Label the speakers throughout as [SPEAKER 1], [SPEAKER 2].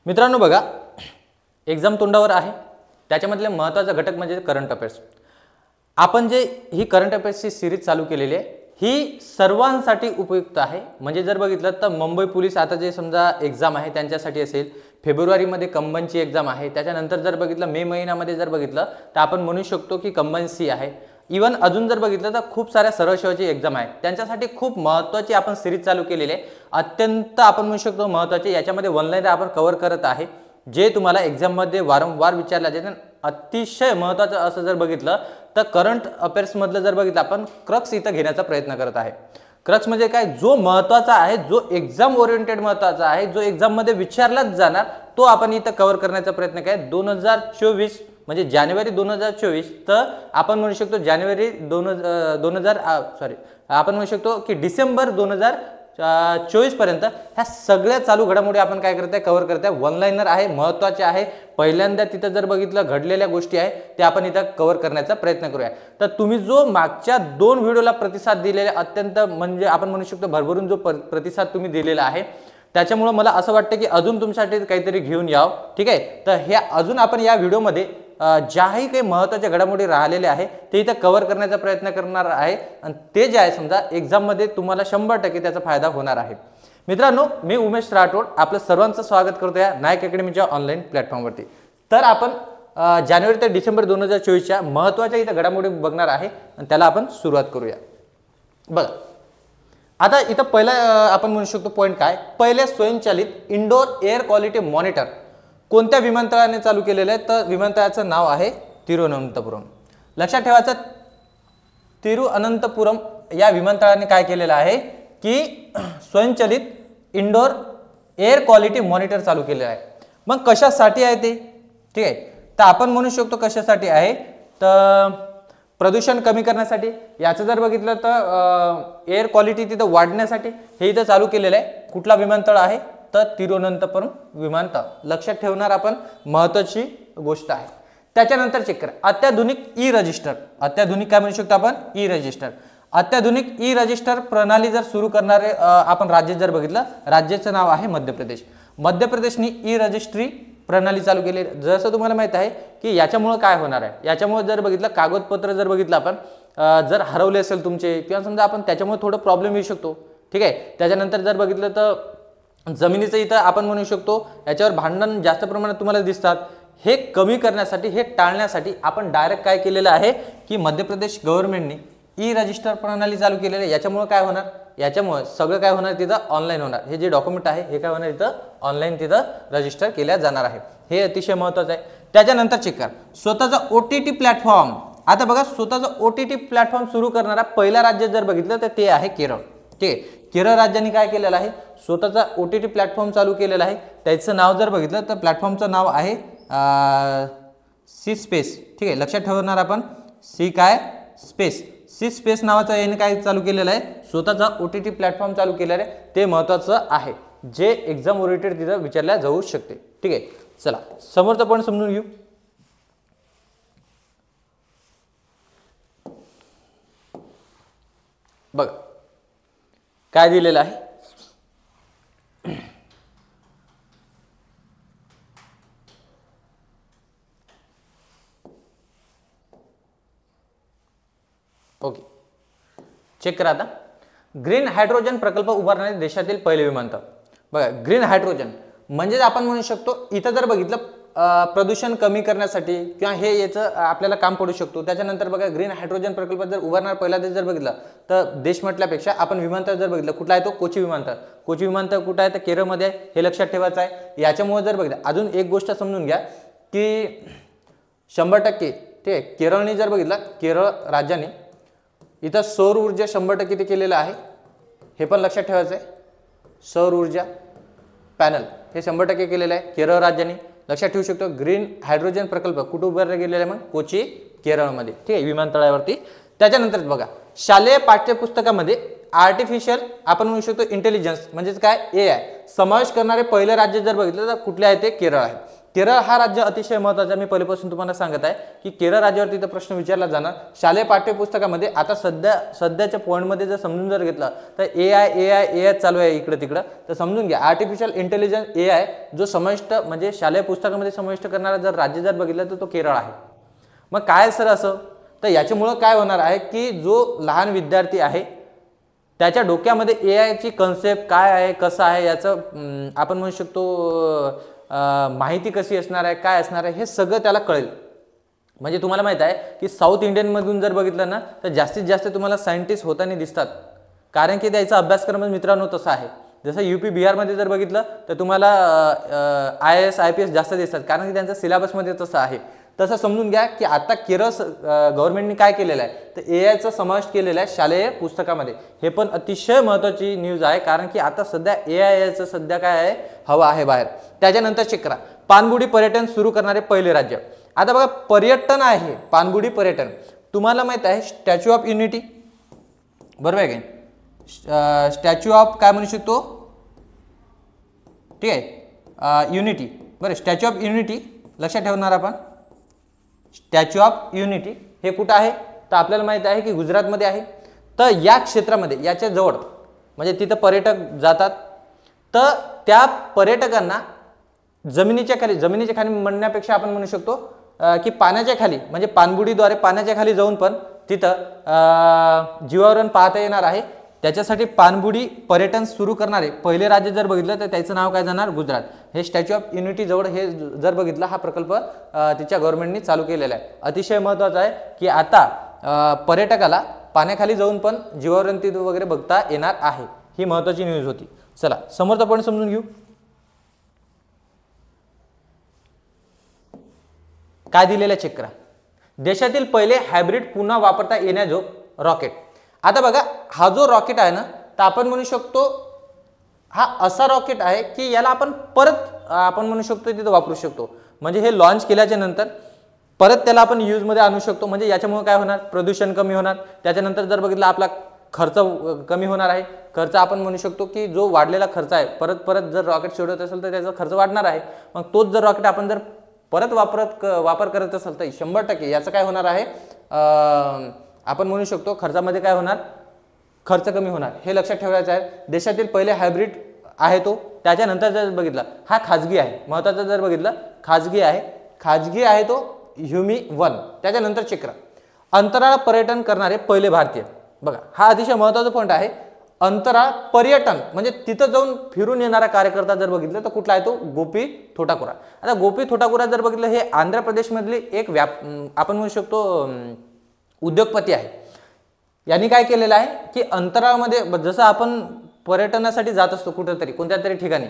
[SPEAKER 1] मित्रांनो बघा, एक्झाम तोंडावर आहे, त्याच्यामधले महत्त्वाचा घटक म्हणजे करंट अफेअर्स. आपण जे ही करंट अफेअर्सची सिरीज चालू केलेली आहे ही सर्वांसाठी उपयुक्त आहे. म्हणजे जर बघितलं तर मुंबई पोलीस आता जे समजा एक्झाम आहे त्यांच्यासाठी असेल, फेब्रुवारीमध्ये कंबाईनची एक्झाम आहे, त्याच्यानंतर जर बघितलं मे महिन्यामध्ये जर बघितलं तर आपण म्हणू शकतो की कंबाईन सी आहे. इवन अजून जर बघितलं तर खूप साऱ्या सरळ सेवाची एक्झाम आहे, त्यांच्यासाठी खूप महत्त्वाची आपण सिरीज चालू केलेली आहे. अत्यंत आपण म्हणू शकतो महत्त्वाचे, याच्यामध्ये ऑनलाईन आपण कव्हर करत आहे जे तुम्हाला एक्झाममध्ये वारंवार विचारलं जाते. अतिशय महत्त्वाचं असं जर बघितलं तर करंट अफेअर्स मधलं जर बघितलं आपण क्रक्स इथं घेण्याचा प्रयत्न करत आहे. क्रक्स म्हणजे काय, जो महत्त्वाचा आहे, जो एक्झाम ओरिएंटेड महत्त्वाचा आहे, जो एक्झाममध्ये विचारलाच जाणार तो आपण इथं कव्हर करण्याचा प्रयत्न काय. 2024 म्हणजे जानेवारी 2024 तर आपण म्हणू शकतो जानेवारी 2000 आपण म्हणू शकतो की डिसेंबर 2024 पर्यंत ह्या सगळ्या चालू घडामोडी आपण काय करताय, कव्हर करताय. ऑनलाईनर आहे, महत्त्वाचे आहे, पहिल्यांदा तिथं जर बघितलं घडलेल्या गोष्टी आहे ते आपण इथं कव्हर करण्याचा प्रयत्न करूया. तर तुम्ही जो मागच्या 2 व्हिडिओला प्रतिसाद दिलेला अत्यंत म्हणजे आपण म्हणू शकतो भरभरून जो प्रतिसाद तुम्ही दिलेला आहे त्याच्यामुळे मला असं वाटतं की अजून तुमच्यासाठी काहीतरी घेऊन यावं. ठीक आहे, तर हे अजून आपण या व्हिडिओमध्ये ज्याही काही महत्त्वाच्या घडामोडी राहिलेल्या आहे ते इथं कव्हर करण्याचा प्रयत्न करणार आहे आणि ते जे आहे समजा एक्झाममध्ये तुम्हाला 100% त्याचा फायदा होणार आहे. मित्रांनो, मी उमेश राठोड आपलं सर्वांचं स्वागत करतो या नायक अकॅडमीच्या ऑनलाईन प्लॅटफॉर्मवरती. तर आपण जानेवारी ते डिसेंबर 2024च्या महत्त्वाच्या इथं घडामोडी बघणार आहे आणि त्याला आपण सुरुवात करूया. बघा, आता इथं पहिला आपण म्हणू शकतो पॉईंट काय, पहिले स्वयंचलित इंडोर एअर क्वालिटी मॉनिटर कोणत्या विमानतळाने चालू केलेलं आहे, तर विमानतळाचं नाव आहे तिरुअनंतपुरम. लक्षात ठेवायचं, तिरुअनंतपुरम या विमानतळाने काय केलेलं आहे की स्वयंचलित इंडोर एअर क्वालिटी मॉनिटर चालू केलेलं आहे. मग कशासाठी आहे ते, ठीक आहे, तर आपण म्हणू शकतो कशासाठी आहे, तर प्रदूषण कमी करण्यासाठी. याचं जर बघितलं तर एअर क्वालिटी तिथं वाढण्यासाठी हे इथं चालू केलेलं आहे. कुठला विमानतळ आहे, तर तिरुअनंतपुरम विमानतळ. लक्षात ठेवणार आपण महत्त्वाची गोष्ट आहे. त्याच्यानंतर चेक करा, अत्याधुनिक ई रजिस्टर. अत्याधुनिक काय म्हणू शकतो आपण, ई रजिस्टर. अत्याधुनिक ई रजिस्टर प्रणाली जर सुरू करणारे आपण राज्य जर बघितलं, राज्याचं नाव आहे मध्य प्रदेश. मध्य प्रदेशने ई रजिस्ट्री प्रणाली चालू केली. जसं तुम्हाला माहित आहे की याच्यामुळे काय होणार आहे, याच्यामुळे जर बघितलं कागदपत्र जर बघितलं आपण जर हरवले असेल तुमचे किंवा समजा आपण त्याच्यामुळे थोडं प्रॉब्लेम येऊ शकतो. ठीक आहे, त्याच्यानंतर जर बघितलं तर जमिनीचं इथं आपण म्हणू शकतो याच्यावर भांडण जास्त प्रमाणात तुम्हाला दिसतात. हे कमी करण्यासाठी, हे टाळण्यासाठी आपण डायरेक्ट काय केलेलं आहे की मध्य प्रदेश गव्हर्नमेंटने ई रजिस्टर प्रणाली चालू केलेली आहे. याच्यामुळे काय होणार, याच्यामुळे सगळं काय होणार तिथं ऑनलाईन होणार. हे जे डॉक्युमेंट आहे हे काय होणार इथं ऑनलाईन तिथं रजिस्टर केल्या जाणार आहे. हे अतिशय महत्त्वाचं आहे. त्याच्यानंतर चेक करा, स्वतःचा OTT प्लॅटफॉर्म. आता बघा, स्वतःचा OTT प्लॅटफॉर्म सुरू करणारा पहिला राज्य जर बघितलं तर ते आहे केरळ. ठीक आहे, केरळ राज्याने काय केलेलं आहे, स्वतःचा OTT प्लॅटफॉर्म चालू केलेला आहे. त्याचं नाव जर बघितलं तर प्लॅटफॉर्मचं नाव आहे सी स्पेस. ठीक आहे, लक्षात ठेवणार आपण सी काय स्पेस, सी स्पेस नावाचं याने काय चालू केलेलं आहे, स्वतःचा OTT प्लॅटफॉर्म चालू केलेला आहे. ते महत्त्वाचं आहे, जे एक्झाम ओरिएंटेड तिथं विचारल्या जाऊ शकते. ठीक आहे, चला समोरचा पॉईंट समजून घेऊ. बघा काय दिलेलं आहे, ओके चेक करा. आता ग्रीन हायड्रोजन प्रकल्प उभारणारे देशातील पहिले विमानतळ. बघा, ग्रीन हायड्रोजन म्हणजे आपण म्हणू शकतो इथं जर बघितलं प्रदूषण कमी करण्यासाठी किंवा हे याचं आपल्याला काम पडू शकतो. त्याच्यानंतर बघा, ग्रीन हायड्रोजन प्रकल्प जर उभारणार पहिला देश जर बघितलं तर देश म्हटल्यापेक्षा आपण विमानतळ जर बघितलं कुठला आहे तो कोची विमानतळ. कोची विमानतळ कुठं आहे तर केरळमध्ये आहे, हे लक्षात ठेवायचं आहे. याच्यामुळे जर बघितलं अजून एक गोष्ट समजून घ्या की 100% ठीक आहे, केरळने जर बघितलं, केरळ राज्याने इथं सौर ऊर्जा 100% ते केलेलं आहे. हे पण लक्षात ठेवायचं आहे, सौर ऊर्जा पॅनल हे 100% केलेलं आहे केरळ राज्याने. लक्षात ठेवू शकतो. ग्रीन हायड्रोजन प्रकल्प कुठे उभारला गेलेला आहे, मग कोची केरळमध्ये. ठीक आहे, विमानतळावरती. त्याच्यानंतर बघा, शालेय पाठ्यपुस्तकामध्ये आर्टिफिशियल आपण म्हणू शकतो इंटेलिजन्स म्हणजेच काय AI समावेश करणारे पहिले राज्य जर बघितलं तर कुठले आहे ते केरळ आहे. केरळ हा राज्य अतिशय महत्त्वाचा, मी पहिल्यापासून तुम्हाला सांगत आहे की केरळ राज्यावरती इथं प्रश्न विचारला जाणार शालेय पाठ्यपुस्तकामध्ये. आता सध्याच्या पॉईंटमध्ये जर समजून जर घेतलं तर ए आय चालू आहे इकडे तिकडं, तर समजून घ्या आर्टिफिशियल इंटेलिजन्स AI जो समाविष्ट म्हणजे शालेय पुस्तकामध्ये समाविष्ट करणारा जर राज्य जर बघितलं तर तो केरळ आहे. मग काय सर असं, तर याच्यामुळं काय होणार आहे की जो लहान विद्यार्थी आहे त्याच्या डोक्यामध्ये AI ची कन्सेप्ट काय आहे, कसं आहे, याचं आपण म्हणू शकतो माहिती कशी असणार आहे, काय असणार आहे, हे सगळं त्याला कळेल. म्हणजे तुम्हाला माहित आहे की साऊथ इंडियनमधून जर बघितलं ना तर जास्तीत जास्त तुम्हाला सायंटिस्ट होताना दिसतात, कारण की त्याचा अभ्यासक्रम मित्रांनो तसा आहे. जसं UP बिहारमध्ये जर बघितलं तर तुम्हाला IAS IPS जास्त दिसतात, कारण की त्यांचा सिलेबसमध्ये तसं आहे. तसं समजून घ्या की आता केरळ गव्हर्नमेंटने काय केलेलं आहे तर AI चा समावेश केलेला आहे शालेय पुस्तकामध्ये. हे पण अतिशय महत्त्वाची न्यूज आहे, कारण की आता सध्या AI सध्या काय आहे, हवा आहे बाहेर. त्याच्यानंतर चेक करा, पाणबुडी पर्यटन सुरू करणारे पहिले राज्य. आता बघा पर्यटन आहे, पाणबुडी पर्यटन. तुम्हाला माहित आहे स्टॅच्यू ऑफ युनिटी, बरोबर आहे का, स्टॅच्यू ऑफ काय म्हणू शकतो, ठीक आहे, युनिटी, बरं. स्टॅच्यू ऑफ युनिटी लक्षात ठेवणार आपण. स्टॅच्यू ऑफ युनिटी हे कुठं आहे तर आपल्याला माहित आहे की गुजरातमध्ये आहे. तर या क्षेत्रामध्ये याच्या जवळ म्हणजे तिथं पर्यटक जातात, तर त्या पर्यटकांना जमिनीच्या खाली म्हणण्यापेक्षा आपण म्हणू शकतो की पाण्याच्या खाली म्हणजे पाणबुडीद्वारे पाण्याच्या खाली जाऊन पण तिथं जीवावरण पाहता येणार आहे. त्याच्यासाठी पाणबुडी पर्यटन सुरू करणारे पहिले राज्य जर बघितलं तर त्याचं नाव काय जाणार, गुजरात. हे स्टॅच्यू ऑफ युनिटी जवळ हे जर बघितलं हा प्रकल्प तिच्या गव्हर्नमेंटने चालू केलेला आहे. अतिशय महत्त्वाचं आहे की आता पर्यटकाला पाण्याखाली जाऊन पण जीवावरण वगैरे बघता येणार आहे. ही महत्त्वाची न्यूज होती. चला समोरचा पॉईंट समजून घेऊ. काय दिलेलं चेक करा, देशातील पहिले हायब्रिड पुन्हा वापरता येण्याजोग रॉकेट. आता बघा हा जो रॉकेट आहे ना तर आपण म्हणू शकतो हा असा रॉकेट आहे की याला आपण परत आपण म्हणू शकतो तिथं वापरू शकतो. म्हणजे हे लॉन्च केल्याच्या नंतर परत त्याला आपण यूजमध्ये आणू शकतो. म्हणजे याच्यामुळे काय होणार, प्रदूषण कमी होणार. त्याच्यानंतर जर बघितलं आपला खर्च कमी होणार आहे. खर्च आपण म्हणू शकतो की जो वाढलेला खर्च आहे परत जर रॉकेट सोडत असेल तर त्याचा खर्च वाढणार आहे. मग तोच जर रॉकेट आपण जर परत वापर करत असेल तर 100% याचं काय होणार आहे, आपण म्हणू शकतो खर्चामध्ये काय होणार, खर्च कमी होणार. हे लक्षात ठेवायचं आहे. देशातील पहिले हायब्रिड आहे तो. त्याच्यानंतर जर बघितलं हा खाजगी आहे, महत्त्वाचं जर बघितलं खाजगी आहे तो HUMI-1. त्याच्यानंतर चेक करा, अंतराळ पर्यटन करणारे पहिले भारतीय. बघा हा अतिशय महत्त्वाचा पॉईंट आहे. अंतराळ पर्यटन म्हणजे तिथं जाऊन फिरून येणारा कार्यकर्ता जर बघितलं तर कुठला आहे तो, गोपी थोटाकुरा. आता गोपी थोटाकुरा जर बघितलं हे आंध्र प्रदेशमधली एक आपण म्हणू शकतो उद्योगपती आहे. यांनी काय केलेलं आहे की अंतराळमध्ये जसं आपण पर्यटनासाठी जात असतो कुठेतरी कोणत्या तरी ठिकाणी,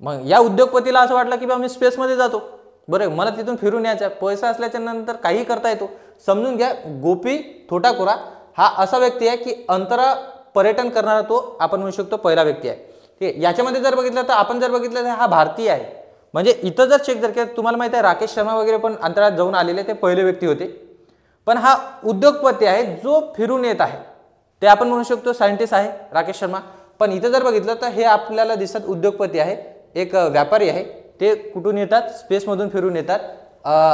[SPEAKER 1] मग या उद्योगपतीला असं वाटलं की बा मी स्पेसमध्ये जातो, बरं मला तिथून फिरून यायचं, पैसा असल्याच्या नंतर काही करता येतो. समजून घ्या गोपी थोटाकुरा हा असा व्यक्ती आहे की अंतराळ पर्यटन करणारा तो आपण म्हणू शकतो पहिला व्यक्ती आहे. ठीक आहे. याच्यामध्ये जर बघितलं तर आपण जर बघितलं तर हा भारतीय आहे. म्हणजे इथं जर चेक जर केलं तुम्हाला माहिती आहे राकेश शर्मा वगैरे पण अंतराळात जाऊन आलेले ते पहिले व्यक्ती होते. पण हा उद्योगपती आहे जो फिरून येत आहे, ते आपण म्हणू शकतो सायंटिस्ट आहे राकेश शर्मा. पण इथं जर बघितलं तर हे आपल्याला दिसत उद्योगपती आहे, एक व्यापारी आहे. ते कुठून येतात, स्पेसमधून फिरून येतात,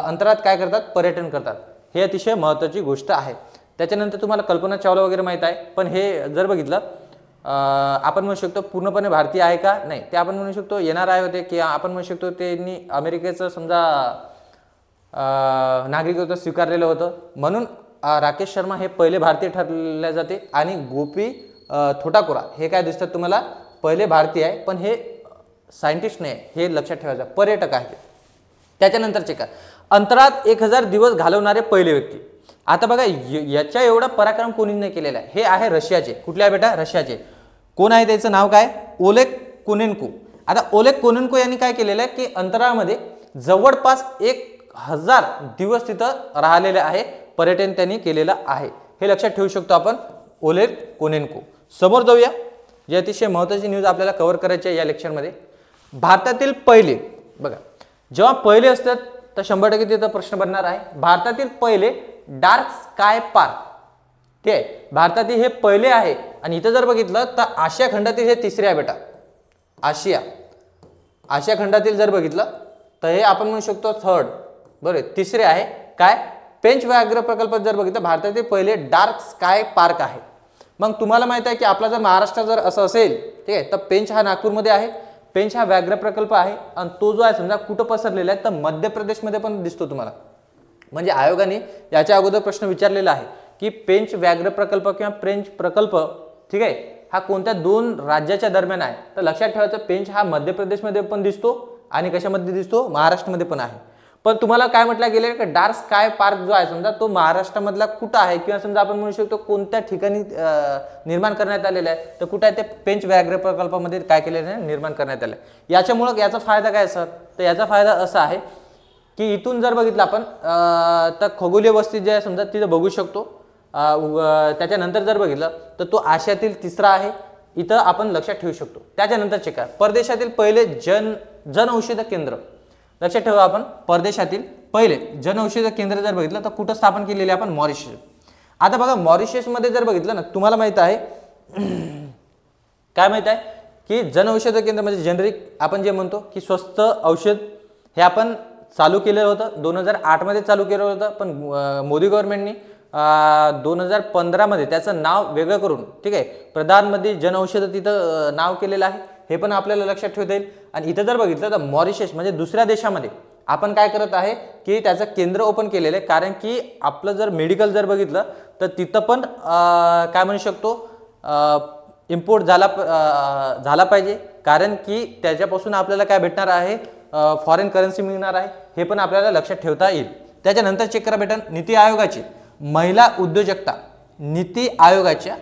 [SPEAKER 1] अंतराळात काय करतात, पर्यटन करतात. हे अतिशय महत्त्वाची गोष्ट आहे. त्याच्यानंतर तुम्हाला कल्पना चावला वगैरे माहीत आहे, पण हे जर बघितलं आपण म्हणू शकतो पूर्णपणे भारतीय आहे का, नाही ते आपण म्हणू शकतो येणार आहे होते की आपण म्हणू शकतो त्यांनी अमेरिकेचं समजा नागरिकत्व स्वीकारलेलं होतं. म्हणून राकेश शर्मा हे पहिले भारतीय ठरले जाते. आणि गोपी थोटाकुरा हे काय दिसतात तुम्हाला, पहिले भारतीय आहे पण हे सायंटिस्ट नाही, हे लक्षात ठेवायचं, पर्यटक आहे. त्याच्यानंतर चेक करा, अंतराळात 1000 दिवस घालवणारे पहिले व्यक्ती. आता बघा याच्या एवढा पराक्रम कोणी नाही केलेला आहे. हे आहे रशियाचे. कुठले आहे बेटा, रशियाचे. कोण आहे त्याचं नाव काय, ओलेग कोनेन्को. आता ओलेग कोनेन्को यांनी काय केलेलं आहे की अंतराळामध्ये जवळपास 1000 दिवस तिथं राहिलेले आहे, पर्यटन त्यांनी केलेलं आहे. हे लक्षात ठेवू शकतो आपण, ओलेग कोनेन्को. समोर जाऊया, जे अतिशय महत्त्वाची न्यूज आपल्याला कव्हर करायची आहे या लेक्चरमध्ये. भारतातील पहिले, बघा जेव्हा पहिले असतात तर 100% तिथं प्रश्न बनणार आहे. भारतातील पहिले डार्क स्काय पार्क, ठीक आहे, भारतातील हे पहिले आहे. आणि इथं जर बघितलं तर आशिया खंडातील हे तिसरे आहे बेटा. आशिया खंडातील जर बघितलं तर हे आपण म्हणू शकतो थर्ड. बरोबर. तिसरे आहे काय, पेंच व्याघ्र प्रकल्प जर बघितलं भारतातील पहिले डार्क स्काय पार्क आहे. मग तुम्हाला माहित आहे की आपला जर महाराष्ट्र जर असं असेल, ठीक आहे, तर पेंच हा नागपूरमध्ये आहे, पेंच हा व्याघ्र प्रकल्प आहे आणि तो जो आहे समजा कुठं पसरलेला आहे तर मध्य प्रदेशमध्ये पण दिसतो तुम्हाला. म्हणजे आयोगाने याच्या अगोदर प्रश्न विचारलेला आहे की पेंच व्याघ्र प्रकल्प किंवा पेंच प्रकल्प, ठीक आहे, हा कोणत्या दोन राज्याच्या दरम्यान आहे. तर लक्षात ठेवायचं पेंच हा मध्य प्रदेशमध्ये पण दिसतो आणि कशामध्ये दिसतो, महाराष्ट्रामध्ये पण आहे. पण तुम्हाला काय म्हटलं गेलं की डार्क स्काय पार्क जो आहे समजा तो महाराष्ट्रामधला कुठं आहे किंवा समजा आपण म्हणू शकतो कोणत्या ठिकाणी निर्माण करण्यात आलेलं आहे, तर कुठं आहे ते पेंच व्याघ्र प्रकल्पामध्ये काय केलेलं आहे, निर्माण करण्यात आलं आहे. याच्यामुळं याचा फायदा काय सर, तर याचा फायदा असा आहे की इथून जर बघितलं आपण तर खगोलीय वस्ती जे आहे समजा तिथं बघू शकतो. त्याच्यानंतर जर बघितलं तर तो आशियातील तिसरा आहे, इथं आपण लक्षात ठेवू शकतो. त्याच्यानंतर चेक करा परदेशातील पहिले जनऔषध केंद्र. लक्षात ठेवा आपण परदेशातील पहिले जनऔषध केंद्र जर बघितलं तर कुठं स्थापन केलेले आपण, मॉरिशस. आता बघा मॉरिशसमध्ये जर बघितलं ना, तुम्हाला माहित आहे काय माहित आहे की जनऔषध केंद्र म्हणजे जेनरिक आपण जे म्हणतो की स्वस्त औषध, हे आपण चालू केलं होतं 2008 मध्ये चालू केलं होतं. पण मोदी गव्हर्नमेंटनी 2015 मध्ये त्याचं नाव वेगळं करून, ठीक आहे, प्रधानमंत्री जनऔषध तिथं नाव केलेलं आहे. हे पण आपल्याला लक्षात ठेवता येईल. आणि इथं जर बघितलं तर मॉरिशस म्हणजे दुसऱ्या देशामध्ये आपण काय करत आहे की त्याचं केंद्र ओपन केलेलं आहे. कारण की आपलं जर मेडिकल जर बघितलं तर तिथं पण काय म्हणू शकतो इम्पोर्ट झाला पाहिजे. कारण की त्याच्यापासून आपल्याला काय भेटणार आहे, फॉरेन करन्सी मिळणार आहे. हे पण आपल्याला लक्षात ठेवता येईल. त्याच्यानंतर चेक करा बेटा, नीती आयोगाची महिला उद्योजकता, नीती आयोगाच्या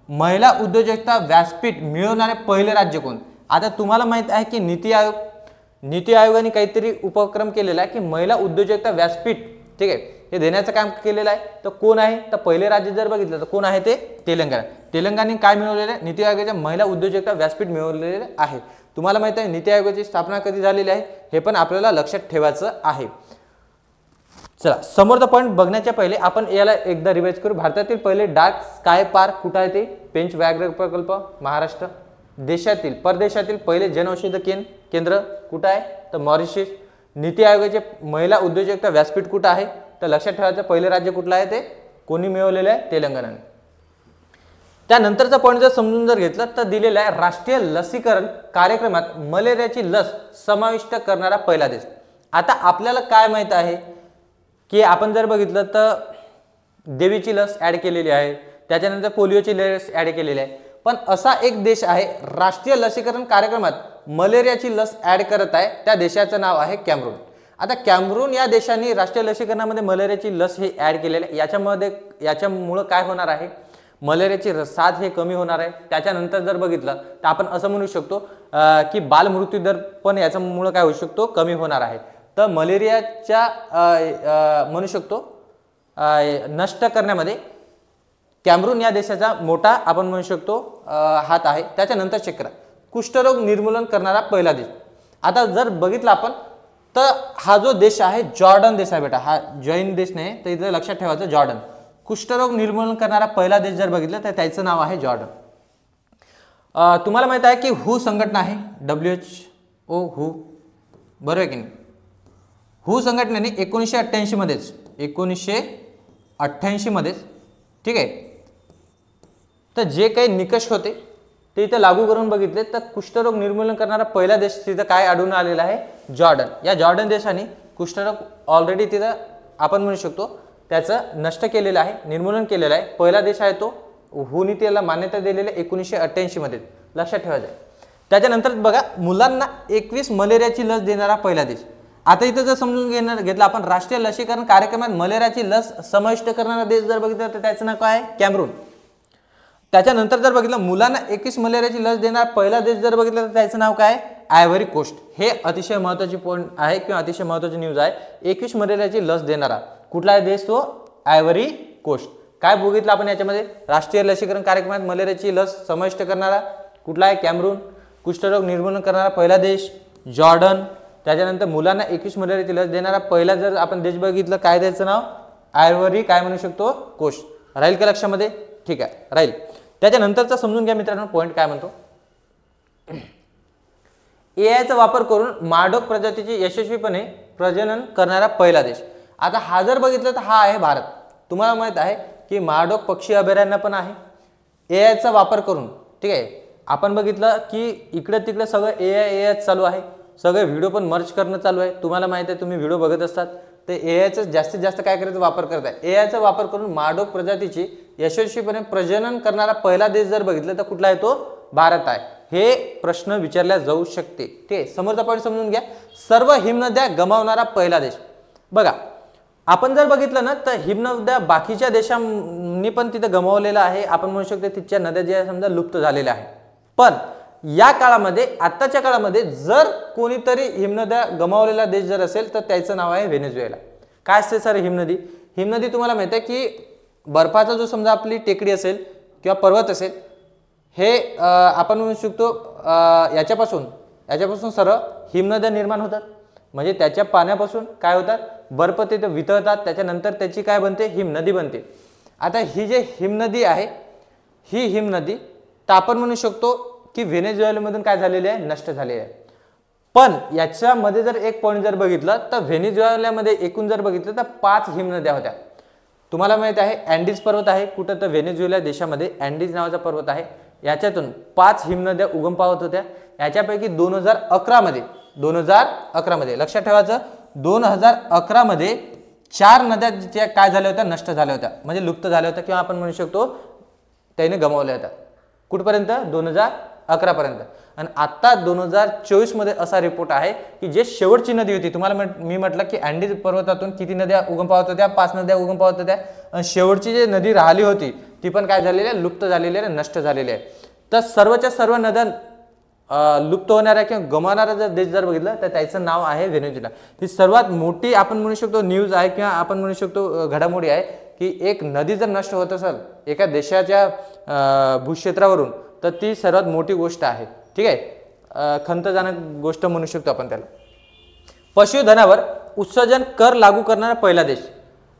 [SPEAKER 1] महिला उद्योजकता व्यासपीठ मिळवणारे पहिले राज्य कोण. आता तुम्हाला माहित आहे की नीती आयोगाने काहीतरी उपक्रम केलेला आहे की महिला उद्योजकता व्यासपीठ, ठीक आहे, हे देण्याचं काम केलेलं आहे. तर कोण आहे, तर पहिले राज्य जर बघितलं तर कोण आहे ते तेलंगणा. तेलंगणाने काय मिळवलेलं आहे, नीती आयोगाच्या महिला उद्योजकता व्यासपीठ मिळवलेले आहे. तुम्हाला माहित आहे नीती आयोगाची स्थापना कधी झालेली आहे, हे पण आपल्याला लक्षात ठेवायचं आहे. चला समोरचा पॉईंट बघण्याच्या पहिले आपण याला एकदा रिवाइज करू. भारतातील पहिले डार्क स्काय पार्क कुठं आहे, ते पेंच व्याघ्र प्रकल्प महाराष्ट्र. देशातील परदेशातील पहिले जनऔषध केंद्र कुठं आहे, तर मॉरिशस. नीती आयोगाचे महिला उद्योजकता व्यासपीठ कुठं आहे, तर लक्षात ठेवायचं पहिले राज्य कुठलं आहे, ते कोणी मिळवलेलं आहे, तेलंगणाने. त्यानंतरचा पॉईंट जर समजून जर घेतलं तर दिलेला आहे राष्ट्रीय लसीकरण कार्यक्रमात मलेरियाची लस समाविष्ट करणारा पहिला देश. आता आपल्याला काय माहित आहे की आपण जर बघितलं तर देवीची लस ऍड केलेली आहे, त्याच्यानंतर पोलिओची लस ऍड केलेली आहे. पण असा एक देश आहे राष्ट्रीय लसीकरण कार्यक्रमात मलेरियाची लस ऍड करत आहे, त्या देशाचं नाव आहे कॅमरून. आता कॅमरून या देशाने राष्ट्रीय लसीकरणामध्ये मलेरियाची लस हे ऍड केलेलं आहे. याच्यामुळं काय होणार आहे, मलेरियाची साथ हे कमी होणार आहे. त्याच्यानंतर जर बघितलं तर आपण असं म्हणू शकतो की बालमृत्यू दर पण याच्यामुळं काय होऊ शकतो, कमी होणार आहे. तर मलेरियाच्या म्हणू शकतो नष्ट करण्यामध्ये कॅमरून या देशाचा मोठा आपण म्हणू शकतो हात आहे. त्याच्यानंतर चेक करा कुष्ठरोग निर्मूलन करणारा पहिला देश. आता जर बघितलं आपण तर हा जो देश आहे जॉर्डन देश आहे बेटा, हा जैन देश नाही, तर इथं लक्षात ठेवायचं जॉर्डन. कुष्ठरोग निर्मूलन करणारा पहिला देश जर बघितलं तर त्याचं नाव आहे जॉर्डन. तुम्हाला माहित आहे की हू संघटना आहे, WHO हू, बरोबर आहे की नाही. हू संघटनेने 1988 मध्येच ठीक आहे, तर जे काही निकष होते ते इथं लागू करून बघितले तर कुष्ठरोग निर्मूलन करणारा पहिला देश तिथं काय आढळून आलेला आहे, जॉर्डन. या जॉर्डन देशाने कुष्ठरोग ऑलरेडी तिथं आपण म्हणू शकतो त्याचं नष्ट केलेलं आहे, निर्मूलन केलेलं आहे. पहिला देश आहे तो, हूनी त्याला मान्यता दिलेली 1988 मध्ये, लक्षात ठेवायचं आहे. त्याच्यानंतर बघा मुलांना 21 मलेरियाची लस देणारा पहिला देश. आता इथं जर समजून घेतलं आपण राष्ट्रीय लसीकरण कार्यक्रमात मलेरियाची लस समाविष्ट करणारा देश जर बघितलं तर त्याचं नाव काय आहे, कॅमरून. त्याच्यानंतर जर बघितलं मुलांना 21 मलेरियाची लस देणारा पहिला देश जर बघितलं तर त्याचं नाव काय, आयव्हरी कोस्ट. हे अतिशय महत्त्वाची पॉईंट आहे किंवा अतिशय महत्त्वाची न्यूज आहे. 21 मलेरियाची लस देणारा कुठला आहे देश, तो आयव्हरी कोस्ट. काय बघितलं आपण याच्यामध्ये, राष्ट्रीय लसीकरण कार्यक्रमात मलेरियाची लस समाविष्ट करणारा कुठला आहे, कॅमरून. कुष्ठरोग निर्मूलन करणारा पहिला देश जॉर्डन. त्याच्यानंतर मुलांना 21 मलेरियाची लस देणारा पहिला जर आपण देश बघितलं काय त्याचं नाव, आयव्हरी काय म्हणू शकतो, कोस्ट. राहील का लक्षामध्ये, ठीक आहे राहील. त्याच्यानंतरचा समजून घ्या मित्रांनो पॉईंट काय म्हणतो. एआयचा वापर करून माळढोक प्रजातीचे यशस्वीपणे प्रजनन करणारा पहिला देश. आता हा जर बघितलं तर हा आहे भारत. तुम्हाला माहित आहे की माळढोक पक्षी अभयारण्य पण आहे एआयचा वापर करून. ठीक आहे, आपण बघितलं की इकडे तिकडे सगळं एआय चालू आहे, सगळे व्हिडिओ पण मर्ज करणं चालू आहे. तुम्हाला माहित आहे, तुम्ही व्हिडिओ बघत असतात ते एआयचा जास्तीत जास्त काय करायचा वापर करत आहे. एआयचा वापर करून माळढोक प्रजातीची यशस्वीपणे प्रजनन करणारा पहिला देश जर बघितलं तर कुठला आहे तो भारत आहे. हे प्रश्न विचारला जाऊ शकते. ठीक आहे, समोरचा पॉईंट समजून घ्या. सर्व हिमनद्या गमावणारा पहिला देश. बघा आपण जर बघितलं ना तर हिमनद्या बाकीच्या देशांनी पण तिथं गमावलेलं आहे. आपण म्हणू शकतो तिथच्या नद्या ज्या समजा लुप्त झालेल्या आहे. पण या काळामध्ये आत्ताच्या काळामध्ये जर कोणीतरी हिमनद्या गमावलेला देश जर असेल तर त्याचं नाव आहे व्हेनेझुएला. काय असते सर हिमनदी? हिमनदी तुम्हाला माहिती आहे की बर्फाचा जो समजा आपली टेकडी असेल किंवा पर्वत असेल हे आपण म्हणू शकतो याच्यापासून सरळ हिमनद्या निर्माण होतात. म्हणजे त्याच्या पाण्यापासून काय होतात, बर्फ तिथे वितळतात, त्याच्यानंतर त्याची काय बनते, हिमनदी बनते. आता ही जे हिमनदी आहे ही हिमनदी तर आपण म्हणू शकतो की व्हेनेझुएलामधून काय झालेली आहे, नष्ट झालेली आहे. पण याच्यामध्ये जर एक पॉईंट जर बघितलं तर व्हेनेझुएलामध्ये एकूण जर बघितलं तर 5 हिमनद्या होत्या. तुम्हाला माहित आहे अँडीज पर्वत आहे कुठं तर व्हेनेझुएला देशामध्ये अँडीज नावाचा पर्वत आहे. याच्यातून 5 हिमनद्या उगम पावत होत्या. याच्यापैकी 2011 मध्ये लक्षात ठेवायचं 2011 मध्ये 4 नद्या ज्या काय झाल्या होत्या, नष्ट झाल्या होत्या, म्हणजे लुप्त झाल्या होत्या किंवा आपण म्हणू शकतो त्याने गमावल्या होत्या. कुठपर्यंत? 2011 पर्यंत. आणि आता 2024 मध्ये असा रिपोर्ट आहे की जे शेवटची नदी होती, तुम्हाला मी म्हटलं की अँडीज पर्वतातून किती नद्या उगम पावत होत्या, 5 नद्या उगम पावत होत्या. आणि शेवटची जी नदी राहिली होती ती पण काय झालेली आहे, लुप्त झालेली आहे, नष्ट झालेली आहे. तर सर्वच्या सर्व नद्या लुप्त होणाऱ्या किंवा गमावणारा जर देश जर बघितलं तर त्याचं नाव आहे व्हेनेझुएला. ही सर्वात मोठी आपण म्हणू शकतो न्यूज आहे किंवा आपण म्हणू शकतो घडामोडी आहे की एक नदी जर नष्ट होत असेल एका देशाच्या भूक्षेत्रावरून तर ती सर्वात मोठी गोष्ट आहे. ठीक आहे, खंतजनक गोष्ट म्हणू शकतो आपण त्याला. पशुधनावर उत्सर्जन कर लागू करणारा पहिला देश.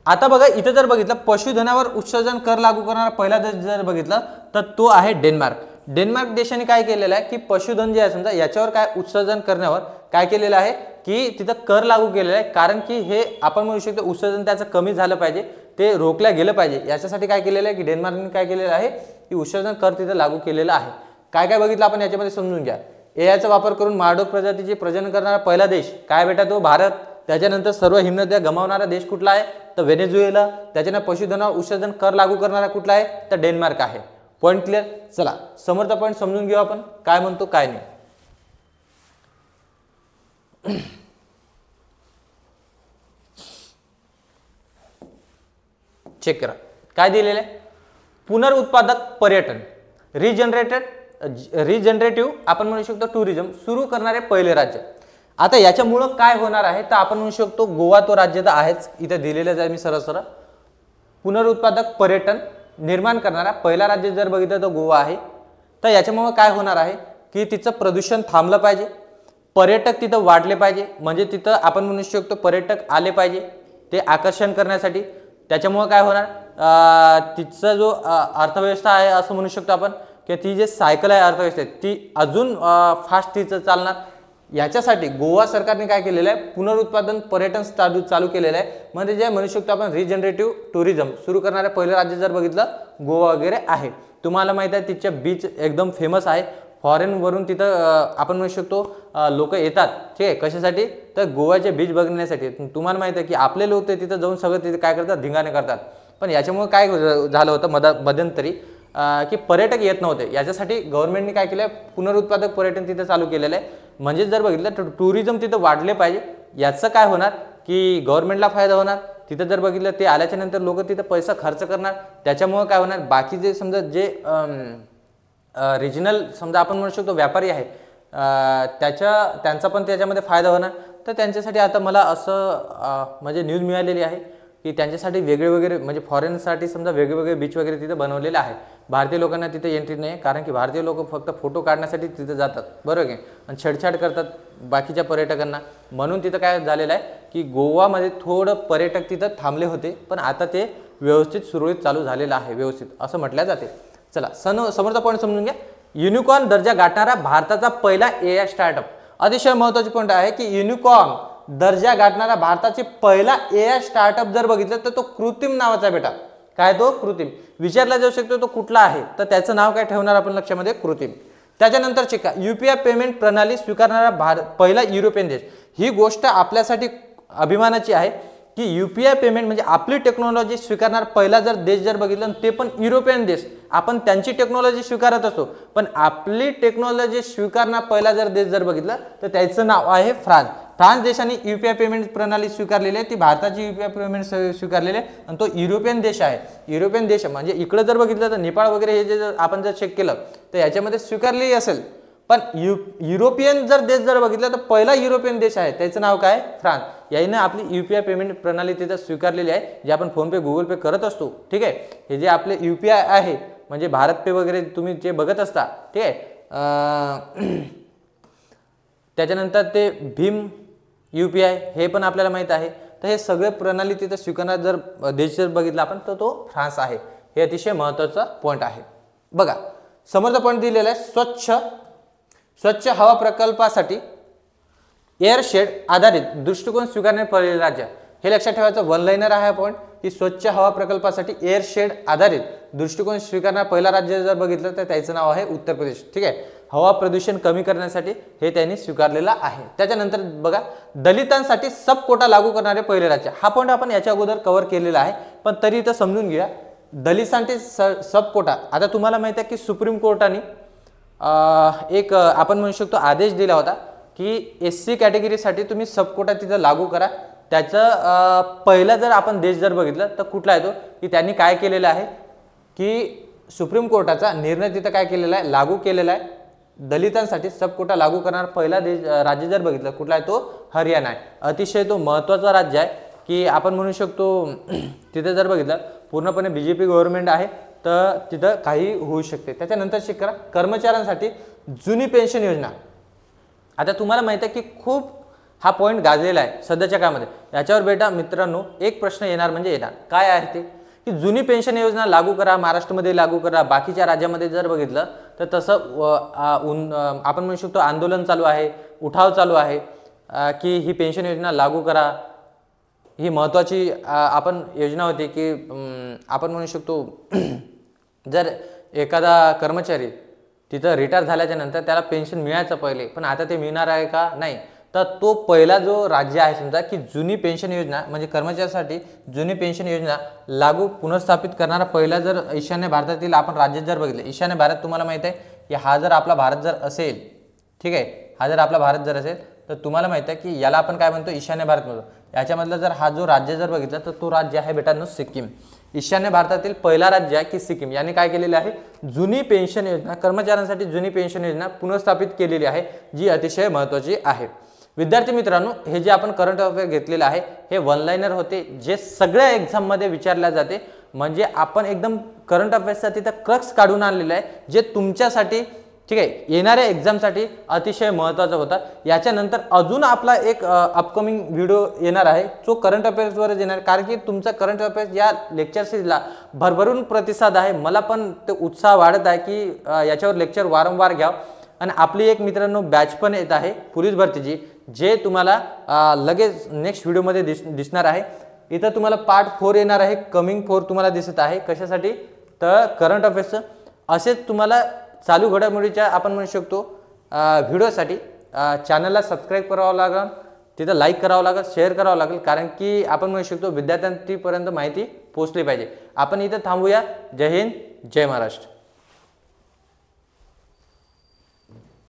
[SPEAKER 1] आता बघा इथं जर बघितलं पशुधनावर उत्सर्जन कर लागू करणारा पहिला देश जर बघितलं तर तो आहे डेन्मार्क. डेन्मार्क देशाने काय केलेलं आहे की पशुधन जे आहे समजा याच्यावर काय उत्सर्जन करण्यावर काय केलेलं आहे की तिथं कर लागू केलेला आहे. कारण की हे आपण म्हणू शकतो उत्सर्जन त्याचं कमी झालं पाहिजे, ते रोखल्या गेलं पाहिजे. याच्यासाठी काय केलेलं आहे की डेन्मार्कने काय केलेलं आहे की उत्सर्जन कर तिथं लागू केलेला आहे. काय काय बघितलं आपण याच्यामध्ये समजून घ्या. एआयचा वापर करून माळढोक प्रजातीचे प्रजनन करणारा पहिला देश काय बेटा, तो भारत. त्याच्यानंतर सर्व हिमनद्या गमावणारा देश कुठला आहे तर व्हेनेझुएला. त्याच्यानंतर पशुधनावर उत्सर्जन कर लागू करणारा कुठला आहे तर डेन्मार्क आहे. Point clear. चला समोरचा पॉईंट समजून घेऊ आपण काय म्हणतो काय नाही. चेक करा काय दिलेलं आहे. पुनरुत्पादक पर्यटन रिजनरेटिव्ह आपण म्हणू शकतो टुरिझम सुरू करणारे पहिले राज्य. आता याच्यामुळं काय होणार आहे तर आपण म्हणू शकतो गोवा तो राज्य तर आहेच, इथं दिलेलंच आहे मी सरळ. पुनरुत्पादक पर्यटन निर्माण करणारा पहिला राज्य जर बघितलं तर गोवा आहे. तर याच्यामुळे काय होणार आहे की तिचं प्रदूषण थांबलं पाहिजे, पर्यटक तिथं वाढले पाहिजे. म्हणजे तिथं आपण म्हणू शकतो पर्यटक आले पाहिजे ते आकर्षण करण्यासाठी. त्याच्यामुळे काय होणार तिचा जो अर्थव्यवस्था आहे असं म्हणू शकतो आपण की ती जे सायकल आहे अर्थव्यवस्थेत ती अजून फास्ट तिचं चालणार. याच्यासाठी गोवा सरकारने काय केलेलं आहे पुनरुत्पादन पर्यटन चालू केलेलं आहे. म्हणजे जे म्हणू शकतो आपण रिजनरेटिव्ह टुरिझम सुरू करणारे पहिलं राज्य जर बघितलं गोवा वगैरे आहे. तुम्हाला माहित आहे तिच्या बीच एकदम फेमस आहे, फॉरेन वरून तिथं आपण म्हणू शकतो लोक येतात. ठीक आहे, कशासाठी तर गोव्याचे बीच बघण्यासाठी. तुम्हाला माहित आहे की आपले लोक ते तिथं जाऊन सगळं तिथे काय करतात धिंगाणे करतात. पण याच्यामुळे काय झालं होतं मध्यंतरी की पर्यटक येत नव्हते. याच्यासाठी गव्हर्नमेंटने काय केलं पुनरुत्पादक पर्यटन तिथं चालू केलेलं आहे. म्हणजे जर बघितलं तर टुरिझम तिथं वाढले पाहिजे. याचं काय होणार की गव्हर्नमेंटला फायदा होणार. तिथं जर बघितलं ते आल्याच्या नंतर लोक तिथं पैसा खर्च करणार. त्याच्यामुळे काय होणार बाकीचे समजा जे रिजनल समजा आपण म्हणू शकतो व्यापारी आहे त्यांचा पण त्याच्यामध्ये फायदा होणार. तर त्यांच्यासाठी आता मला असं म्हणजे न्यूज मिळालेली आहे की त्यांच्यासाठी वेगळे म्हणजे फॉरेनसाठी समजा वेगवेगळे बीच वगैरे तिथे बनवलेले आहे. भारतीय लोकांना तिथे एंट्री नाही, कारण की भारतीय लोक फक्त फोटो काढण्यासाठी तिथे जातात, बरोबर आहे, आणि छेडछाड करतात बाकीच्या पर्यटकांना. म्हणून तिथं काय झालेलं आहे की गोवामध्ये थोडं पर्यटक तिथं थांबले होते, पण आता ते व्यवस्थित सुरळीत चालू झालेलं आहे व्यवस्थित असं म्हटलं जाते. चला समोरचा पॉईंट समजून घ्या. युनिकॉर्न दर्जा गाठणारा भारताचा पहिला एआय स्टार्टअप. अतिशय महत्त्वाची पॉईंट आहे की युनिकॉर्न दर्जा गाठणारा भारताचे पहिला AI स्टार्टअप जर बघितलं तर तो कृत्रिम नावाचा बेटा. काय तो कृत्रिम विचारला जाऊ शकतो तो कुठला आहे तर त्याचं नाव काय ठेवणार आपण लक्षामध्ये कृत्रिम. त्याच्यानंतर चिका UPI पेमेंट प्रणाली स्वीकारणारा पहिला युरोपियन देश. ही गोष्ट आपल्यासाठी अभिमानाची आहे की UPI पेमेंट म्हणजे आपली टेक्नॉलॉजी स्वीकारणारा पहिला जर देश जर बघितलं ते पण युरोपियन देश. आपण त्यांची टेक्नॉलॉजी स्वीकारत असतो पण आपली टेक्नॉलॉजी स्वीकारणारा पहिला जर देश जर बघितलं तर त्याचं नाव आहे फ्रान्स. फ्रान्स देशाने UPI पेमेंट प्रणाली स्वीकारलेली आहे. ती भारताची UPI पेमेंट स्वीकारलेली आहे आणि तो युरोपियन देश आहे. युरोपियन देश म्हणजे इकडे जर बघितलं तर नेपाळ वगैरे हे जे आपण जर चेक केलं तर याच्यामध्ये स्वीकारलेली असेल पण युरोपियन जर देश जर बघितलं तर पहिला युरोपियन देश आहे त्याचं नाव काय फ्रान्स. याने आपली UPI पेमेंट प्रणाली तिथं स्वीकारलेली आहे जे आपण फोन पे गुगल पे करत असतो. ठीक आहे हे जे आपले UPI आहे म्हणजे भारत पे वगैरे तुम्ही जे बघत असता ठीक आहे. त्याच्यानंतर ते भीम UPI हे पण आपल्याला माहित आहे. तर हे सगळे प्रणाली तिथं स्वीकारणार जर देश जर बघितला आपण तर तो फ्रान्स आहे. हे अतिशय महत्त्वाचा पॉईंट आहे. बघा समोरचा पॉईंट दिलेला आहे स्वच्छ हवा प्रकल्पासाठी एअरशेड आधारित दृष्टिकोन स्वीकारणारे पहिले राज्य. हे लक्षात ठेवायचं वन लाइनर आहे पॉईंट की स्वच्छ हवा प्रकल्पासाठी एअरशेड आधारित दृष्टिकोन स्वीकारणारे पहिला राज्य जर बघितलं तर त्याचं नाव आहे उत्तर प्रदेश. ठीक आहे हवा प्रदूषण कमी करण्यासाठी हे त्यांनी स्वीकारलेला आहे. त्याच्यानंतर बघा दलितांसाठी सब कोटा लागू करणारे पहिले राज्य. हा पॉईंट आपण याच्या अगोदर कव्हर केलेला आहे पण तरी इथं समजून घ्या दलितांसाठी सब कोटा. आता तुम्हाला माहिती आहे की सुप्रीम कोर्टाने एक आपण म्हणू शकतो आदेश दिला होता की SC कॅटेगरीसाठी तुम्ही सब कोटा तिथं लागू करा. त्याचं पहिला जर आपण देश जर बघितलं तर कुठला आहे तो की त्यांनी काय केलेलं आहे की सुप्रीम कोर्टाचा निर्णय तिथं काय केलेला आहे लागू केलेला आहे. दलितांसाठी सब कोटा लागू करणारा पहिला देश राज्य जर बघितलं कुठला आहे तो हरियाणा आहे. अतिशय तो महत्त्वाचा राज्य आहे की आपण म्हणू शकतो तिथे जर बघितलं पूर्णपणे BJP गव्हर्नमेंट आहे तर तिथं काही होऊ शकते. त्याच्यानंतर चेक करा कर्मचाऱ्यांसाठी जुनी पेन्शन योजना. आता तुम्हाला माहिती आहे की खूप हा पॉईंट गाजलेला आहे सध्याच्या काळामध्ये. याच्यावर बेटा मित्रांनो एक प्रश्न येणार म्हणजे येणार काय आहे ते की जुनी पेन्शन योजना लागू करा महाराष्ट्रामध्ये लागू करा. बाकीच्या राज्यामध्ये जर बघितलं तर तसं आपण म्हणू शकतो आंदोलन चालू आहे उठाव चालू आहे की ही पेन्शन योजना लागू करा. ही महत्त्वाची आपण योजना होती की आपण म्हणू शकतो जर एखादा कर्मचारी तिथं रिटायर झाल्याच्या नंतर त्याला पेन्शन मिळायचं पहिले पण आता ते मिळणार आहे का नाही तर तो पहिला जो राज्य आहे समजा की जुनी पेन्शन योजना म्हणजे कर्मचाऱ्यासाठी जुनी पेन्शन योजना लागू पुनर्स्थापित करणारा पहिला जर ईशान्य भारतातील आपण राज्य जर बघितले ईशान्य भारत तुम्हाला माहिती आहे की हा जर आपला भारत जर असेल ठीक आहे हा जर आपला भारत जर असेल तर तुम्हाला माहिती आहे की याला आपण काय म्हणतो ईशान्य भारत म्हणतो. याच्यामधला जर हा जो राज्य जर बघितला तर तो राज्य आहे बेटांनो सिक्कीम. ईशान्य भारतातील पहिला राज्य आहे की सिक्कीम याने काय केलेले आहे जुनी पेन्शन योजना कर्मचाऱ्यांसाठी जुनी पेन्शन योजना पुनर्स्थापित केलेली आहे जी अतिशय महत्त्वाची आहे. विद्यार्थी मित्रांनो हे जे आपण करंट अफेअर घेतलेलं आहे हे वन लाइनर होते जे सगळ्या एक्झाममध्ये विचारल्या जाते. म्हणजे आपण एकदम करंट अफेअर्सचा तिथं क्रक्स काढून आणलेला आहे जे तुमच्यासाठी ठीक आहे येणाऱ्या एक्झामसाठी अतिशय महत्त्वाचा होता. याच्यानंतर अजून आपला एक अपकमिंग व्हिडिओ येणार आहे जो करंट अफेअर्सवरच येणार कारण की तुमचा करंट अफेअर्स या लेक्चर सिरीजला भरभरून प्रतिसाद आहे. मला पण ते उत्साह वाढत आहे की याच्यावर लेक्चर वारंवार घ्यावं. आणि आपली एक मित्रांनो बॅच पण येत आहे पोलीस भरतीची जे तुम्हाला लगेच नेक्स्ट व्हिडिओमध्ये दिसणार आहे. इथं तुम्हाला पार्ट 4 येणार आहे कमिंग 4 तुम्हाला दिसत आहे कशासाठी तर करंट अफेअर्सचं. असेच तुम्हाला चालू घडामोडीच्या आपण म्हणू शकतो व्हिडिओसाठी चॅनलला सबस्क्राईब करावं लागेल तिथं लाईक करावं लागेल शेअर करावं लागेल कारण की आपण म्हणू शकतो विद्यार्थ्यांपर्यंत माहिती पोहोचली पाहिजे. आपण इथं थांबूया. जय हिंद जय महाराष्ट्र.